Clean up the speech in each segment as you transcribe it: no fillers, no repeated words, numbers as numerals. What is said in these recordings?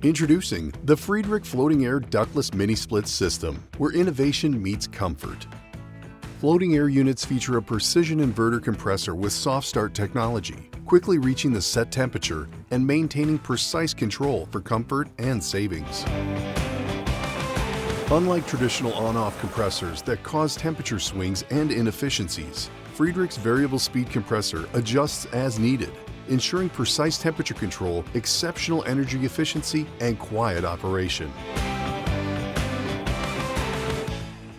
Introducing the Friedrich Floating Air Ductless Mini Split System, where innovation meets comfort. Floating air units feature a precision inverter compressor with soft start technology, quickly reaching the set temperature and maintaining precise control for comfort and savings. Unlike traditional on-off compressors that cause temperature swings and inefficiencies, Friedrich's variable speed compressor adjusts as needed, ensuring precise temperature control, exceptional energy efficiency, and quiet operation.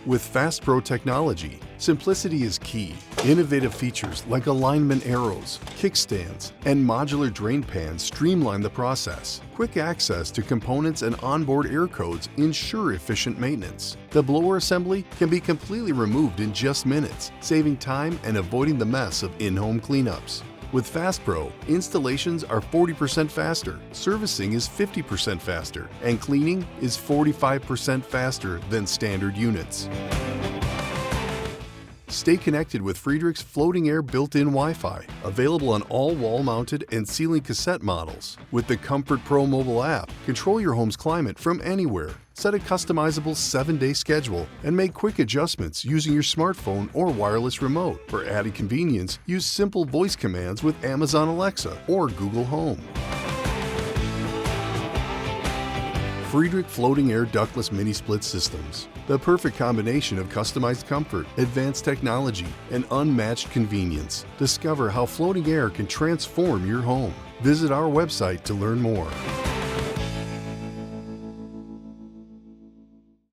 With Fast Pro technology, simplicity is key. Innovative features like alignment arrows, kickstands, and modular drain pans streamline the process. Quick access to components and onboard air codes ensure efficient maintenance. The blower assembly can be completely removed in just minutes, saving time and avoiding the mess of in-home cleanups. With Fast Pro, installations are 40% faster, servicing is 50% faster, and cleaning is 45% faster than standard units. Stay connected with Friedrich's floating air built-in Wi-Fi, available on all wall-mounted and ceiling cassette models. With the Comfort Pro mobile app, control your home's climate from anywhere. Set a customizable 7-day schedule and make quick adjustments using your smartphone or wireless remote. For added convenience, use simple voice commands with Amazon Alexa or Google Home. Friedrich Floating Air Ductless Mini Split Systems. The perfect combination of customized comfort, advanced technology, and unmatched convenience. Discover how floating air can transform your home. Visit our website to learn more.